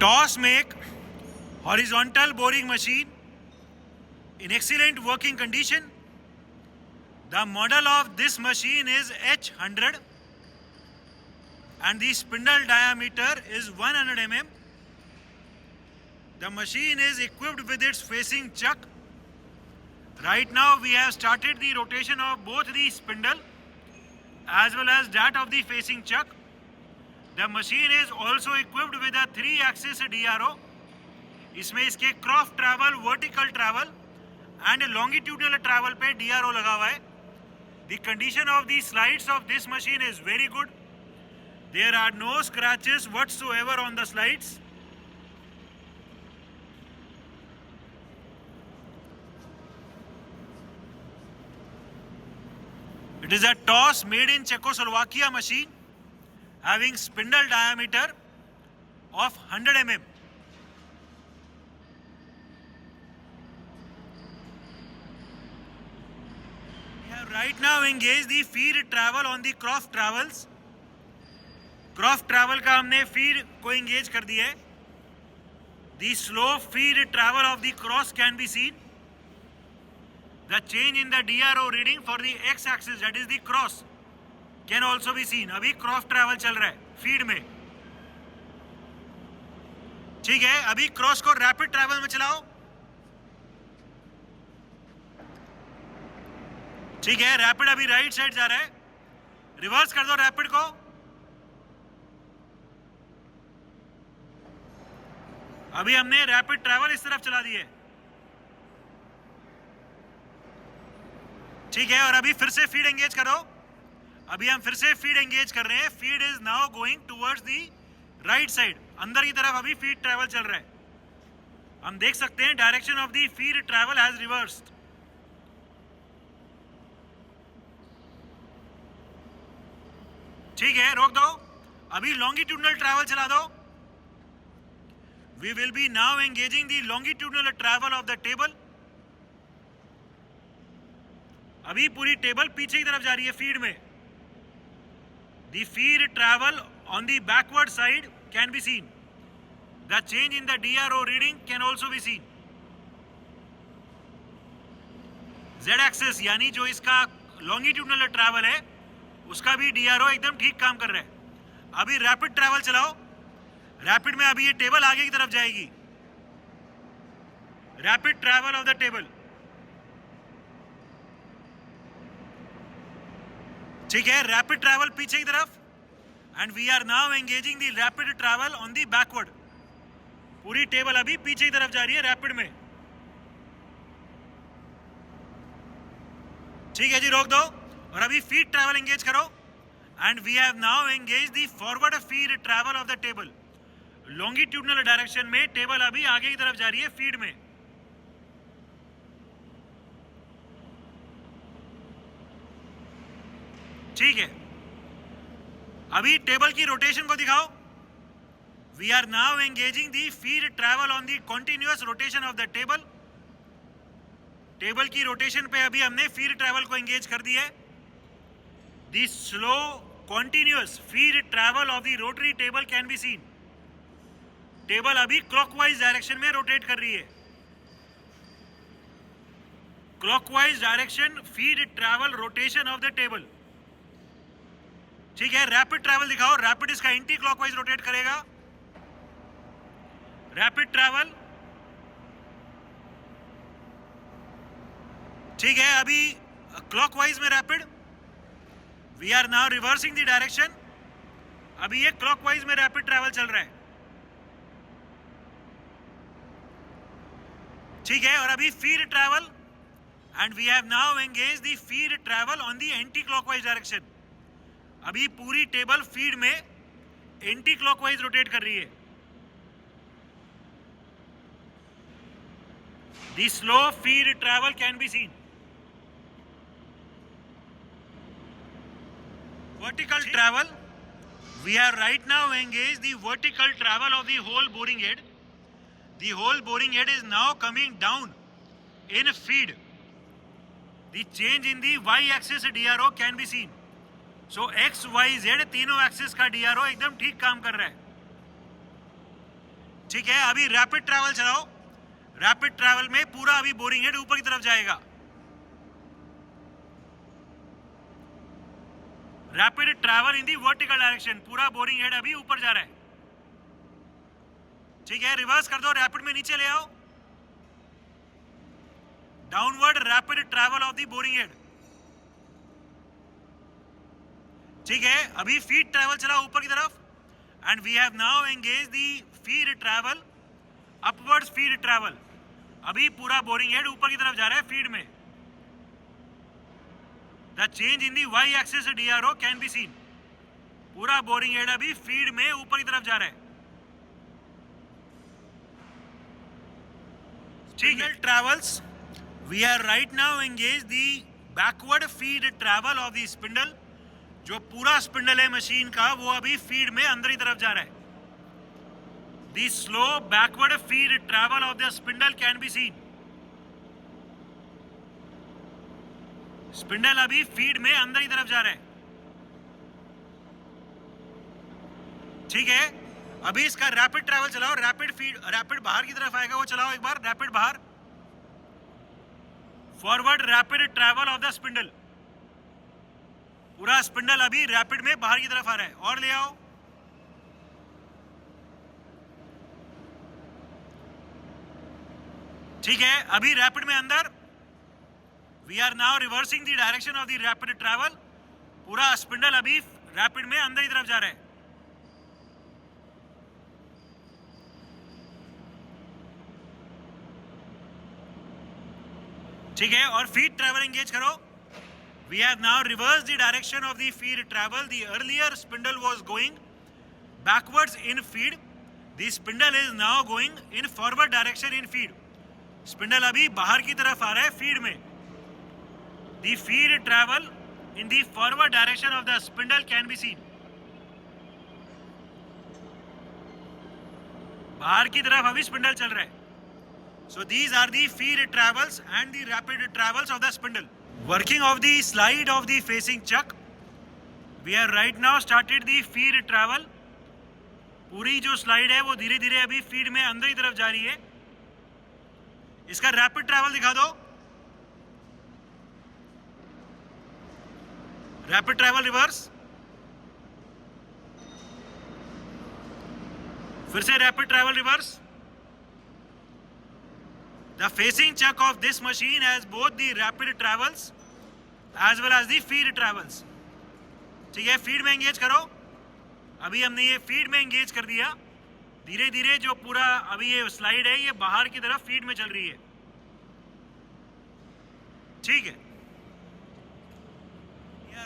Toss make horizontal boring machine in excellent working condition. The model of this machine is H100 and the spindle diameter is 100 mm. The machine is equipped with its facing chuck. Right now we have started the rotation of both the spindle as well as that of the facing chuck. The machine is also equipped with a 3-axis DRO. इसमें इसके cross travel, vertical travel and longitudinal travel पे DRO लगा हुआ है. The condition of the slides of this machine is very good. There are no scratches whatsoever on the slides. It is a TOS made in Czechoslovakia machine having spindle diameter of 100 mm. Right now engage the feed travel on the cross travels. Cross travel का हमने feed को engage कर दिया है. The slow feed travel of the cross can be seen. The change in the DRO reading for the x-axis, that is the cross, can also be seen. अभी cross travel चल रहा है feed में. ठीक है, अभी क्रॉस को rapid travel में चलाओ. ठीक है, रैपिड अभी राइट साइड जा रहा है. रिवर्स कर दो रैपिड को. अभी हमने रैपिड ट्रैवल इस तरफ चला दी है. ठीक है, और अभी फिर से फीड एंगेज करो. अभी हम फिर से फीड एंगेज कर रहे हैं. Feed is now going towards the right side. अंदर की तरफ अभी फीड ट्रैवल चल रहा है. हम देख सकते हैं direction of the feed travel has reversed. ठीक है, रोक दो. अभी लॉन्गिट्यूडनल ट्रैवल चला दो. We will be now engaging the longitudinal travel of the table. अभी पूरी टेबल पीछे की तरफ जा रही है फीड में. The feed travel on the backward side can be scene. The change in the DRO reading can also be seen. Z axis यानी जो इसका लॉन्गिट्यूडनल ट्रैवल है उसका भी DRO एकदम ठीक काम कर रहा है. अभी रैपिड ट्रैवल चलाओ. रैपिड में अभी ये टेबल आगे की तरफ जाएगी. Rapid travel of the table. ठीक है, रैपिड ट्रैवल पीछे की तरफ. And we are now engaging the rapid travel on the backward. पूरी टेबल अभी पीछे की तरफ जा रही है रैपिड में. ठीक है जी, रोक दो और अभी फीड ट्रैवल एंगेज करो. And we have now engage the forward feed travel of the table. Longitudinal direction में टेबल अभी आगे की तरफ जा रही है फीड में. ठीक है, अभी टेबल की रोटेशन को दिखाओ. We are now engaging the feed travel on the continuous rotation of the table. Table की रोटेशन पे अभी हमने फीड ट्रैवल को एंगेज कर दिया है. The slow continuous feed travel of the rotary table can be seen. Table अभी clockwise direction में रोटेट कर रही है. Clockwise direction feed travel rotation of the table. ठीक है, रैपिड ट्रैवल दिखाओ. रैपिड इसका एंटी क्लॉकवाइज रोटेट करेगा. Rapid travel. ठीक है, अभी क्लॉकवाइज में rapid. We are now reversing the direction. अभी ये क्लॉकवाइज में रैपिड ट्रैवल चल रहा है. ठीक है, और अभी feed travel. And we have now engage the feed travel on the anti clockwise direction. अभी पूरी टेबल फीड में एंटी क्लॉकवाइज रोटेट कर रही है. The slow feed travel can be seen. Vertical travel. We have right now engaged the vertical travel of the whole boring head. The whole boring head is now coming down in feed. The change in the y-axis DRO can be seen. So x, y, z तीनों axis का DRO एकदम ठीक काम कर रहा है. ठीक है, अभी रैपिड ट्रैवल चलाओ। रैपिड ट्रैवल में पूरा अभी बोरिंग हेड ऊपर की तरफ जाएगा। Rapid travel in the vertical direction, पूरा बोरिंग हेड अभी ऊपर जा रहा है। ठीक है, रिवर्स कर दो, रैपिड में नीचे ले आओ। Downward rapid travel of the boring head. ठीक है, अभी फीड ट्रैवल चला ऊपर की तरफ and we have now engage the feed travel, upwards feed travel. अभी पूरा बोरिंग हेड ऊपर की तरफ जा रहा है फीड में। The change in the y axis DRO can be seen. पूरा बोरिंग हेड अभी फीड में ऊपर की तरफ जा रहा है। ठीक है, travels we are right now engage the backward feed travel of the spindle. जो पूरा स्पिंडल है मशीन का वो अभी फीड में अंदर की तरफ जा रहा है। The slow backward feed travel of the spindle can be scene. Spindle अभी फीड में अंदर की तरफ जा रहा है। ठीक है, अभी इसका रैपिड ट्रैवल चलाओ। रैपिड फीड, रैपिड बाहर की तरफ आएगा वो चलाओ एक बार। रैपिड बाहर, forward rapid travel of the spindle. पूरा स्पिंडल अभी रैपिड में बाहर की तरफ आ रहा है। और ले आओ। ठीक है, अभी रैपिड में अंदर। We are now reversing the direction of the rapid travel. पूरा स्पिंडल अभी रैपिड में अंदर की तरफ जा रहा है। ठीक है, और फीड ट्रैवल एंगेज करो। We have now reversed the direction of the feed travel. The earlier spindle was going backwards in feed. The spindle is now going in forward direction in feed. Spindle अभी बाहर की तरफ आ रहा है feed में। The feed travel in the forward direction of the spindle can be seen. बाहर की तरफ अभी स्पिंडल चल रहा है। So these are the feed travels and the rapid travels of the spindle. Working of the slide of the facing chuck, we have right now started the feed travel. पूरी जो slide है वो धीरे धीरे अभी फीड में अंदर की तरफ जा रही है। इसका रैपिड ट्रैवल दिखा दो। रैपिड ट्रैवल रिवर्स, फिर से rapid travel reverse. The facing chuck of this machine has both the rapid travels as well as the feed travels. ठीक है, फीड में एंगेज करो। अभी हमने ये फीड में एंगेज कर दिया। धीरे धीरे जो पूरा अभी ये स्लाइड है ये बाहर की तरफ फीड में चल रही है। ठीक है,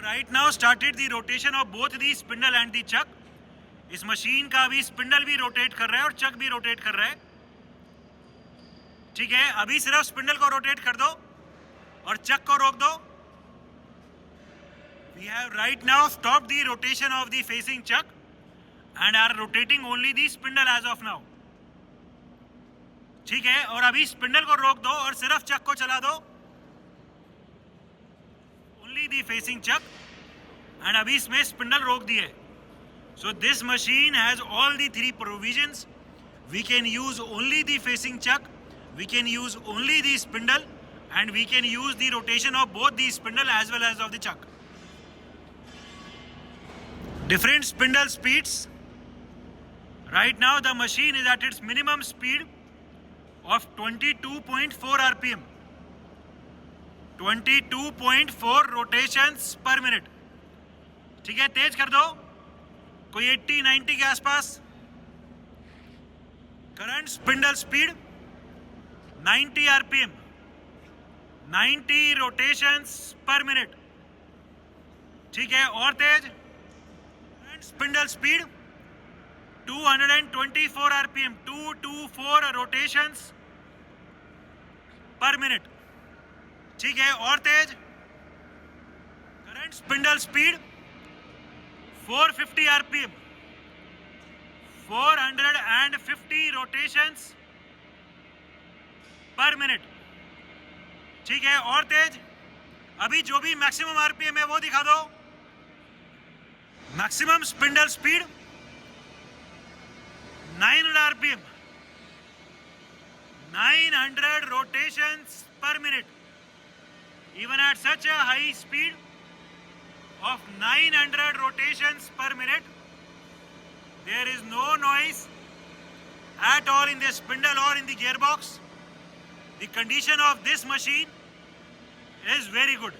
right now started the rotation of both the spindle and the chuck. इस मशीन का अभी स्पिंडल भी रोटेट कर रहा है और चक भी रोटेट कर रहा है। ठीक है, अभी सिर्फ स्पिंडल को रोटेट कर दो और चक को रोक दो। We have right now stopped the rotation of the facing chuck and are rotating only the spindle as of now. ठीक है, और अभी स्पिंडल को रोक दो और सिर्फ चक को चला दो। Only the facing chuck and अभी इसमें स्पिंडल रोक दिए। So this machine has all the three provisions. We can use only the facing chuck, we can use only the spindle, and we can use the rotation of both the spindle as well as of the chuck. Different spindle speeds. Right now the machine is at its minimum speed of 22.4 RPM. 22.4 rotations per minute. ठीक है, तेज कर दो, कोई 80-90 के आसपास। Current spindle speed 90 RPM, 90 rotations per minute. ठीक है, और तेज। Spindle speed 224 RPM, 224 rotations per minute. ठीक है, और तेज। Current spindle speed 450 RPM, 450 rotations per minute. ठीक है, और तेज। अभी जो भी मैक्सिमम आरपीएम है वो दिखा दो। Maximum spindle speed 900 RPM, 900 rotations per minute. Even at such a high speed of 900 rotations per minute, there is no noise at all in the spindle or in the gearbox. The condition of this machine is very good.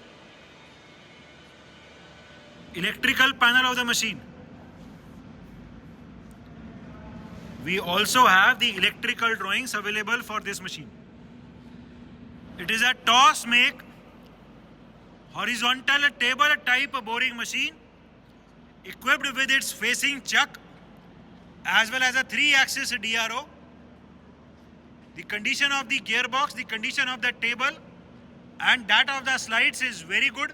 Electrical panel of the machine. We also have the electrical drawings available for this machine. It is a toss make horizontal table type boring machine equipped with its facing chuck as well as a 3-axis DRO. The condition of the gearbox, the condition of the table and that of the slides is very good.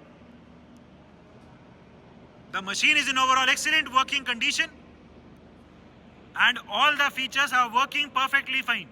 The machine is in overall excellent working condition and all the features are working perfectly fine.